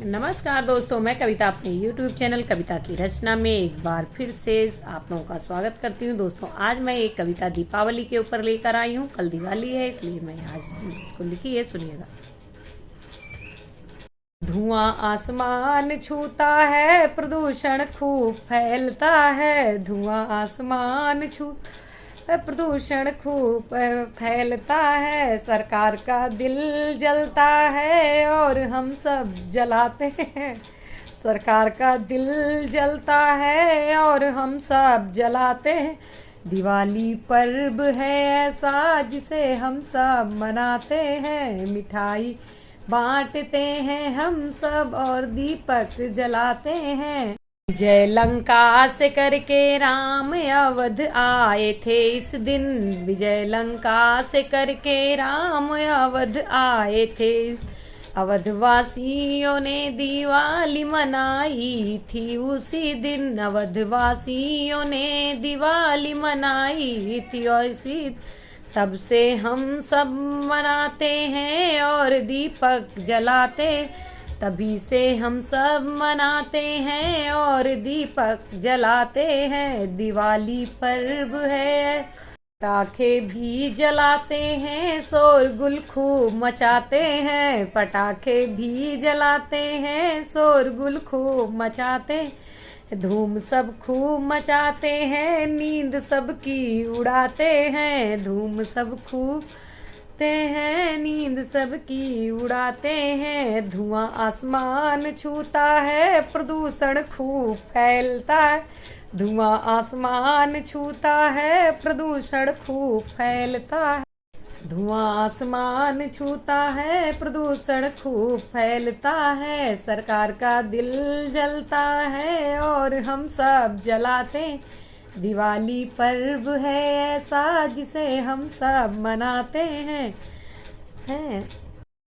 नमस्कार दोस्तों, मैं कविता अपने YouTube चैनल कविता की रचना में एक बार फिर से आप लोगों का स्वागत करती हूँ। दोस्तों, आज मैं एक कविता दीपावली के ऊपर लेकर आई हूँ। कल दिवाली है, इसलिए मैं आज इसको लिखी है, सुनिएगा। धुआं आसमान छूता है, प्रदूषण खूब फैलता है। धुआं आसमान प्रदूषण खूब फैलता है। सरकार का दिल जलता है और हम सब जलाते हैं। सरकार का दिल जलता है और हम सब जलाते हैं। दिवाली पर्व है ऐसा जिसे हम सब मनाते हैं। मिठाई बांटते हैं हम सब और दीपक जलाते हैं। विजय लंका से करके राम अवध आए थे इस दिन। विजय लंका से करके राम अवध आए थे। अवधवासियों ने दिवाली मनाई थी उसी दिन। अवधवासियों ने दिवाली मनाई थी उसी। तब से हम सब मनाते हैं और दीपक जलाते। तभी से हम सब मनाते हैं और दीपक जलाते हैं। दिवाली पर्व है, पटाखे भी जलाते हैं, शोरगुल खूब मचाते हैं। पटाखे भी जलाते हैं, शोरगुल खूब मचाते, धूम सब खूब मचाते हैं। नींद सबकी उड़ाते हैं। धूम सब खूब हैं, नींद सबकी उड़ाते हैं। धुआं आसमान छूता है, प्रदूषण खूब फैलता है। धुआं आसमान छूता है, प्रदूषण खूब फैलता है। धुआं आसमान छूता है, प्रदूषण खूब फैलता है। सरकार का दिल जलता है और हम सब जलाते। दिवाली पर्व है ऐसा जिसे हम सब मनाते हैं।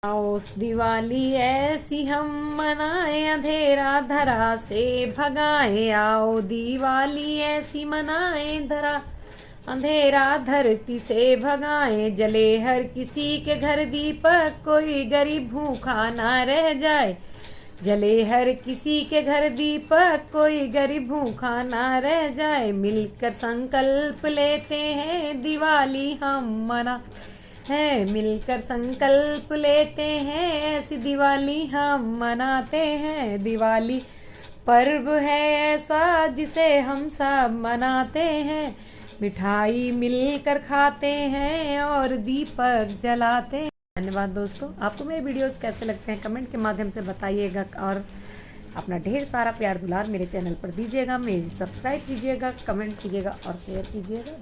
आओ दिवाली ऐसी हम मनाएं, अंधेरा धरा से भगाएं। आओ दिवाली ऐसी मनाएं, अंधेरा धरती से भगाएं। जले हर किसी के घर दीपक, कोई गरीब भूखा ना रह जाए। जले हर किसी के घर दीपक, कोई गरीब भूखा ना रह जाए। मिलकर संकल्प लेते हैं, दिवाली हम मना है। मिलकर संकल्प लेते हैं, ऐसी दिवाली हम मनाते हैं। दिवाली पर्व है ऐसा जिसे हम सब मनाते हैं। मिठाई मिलकर खाते हैं और दीपक जलाते हैं। धन्यवाद दोस्तों, आपको मेरे वीडियोस कैसे लगते हैं कमेंट के माध्यम से बताइएगा और अपना ढेर सारा प्यार दुलार मेरे चैनल पर दीजिएगा। मेरी सब्सक्राइब कीजिएगा, कमेंट कीजिएगा और शेयर कीजिएगा।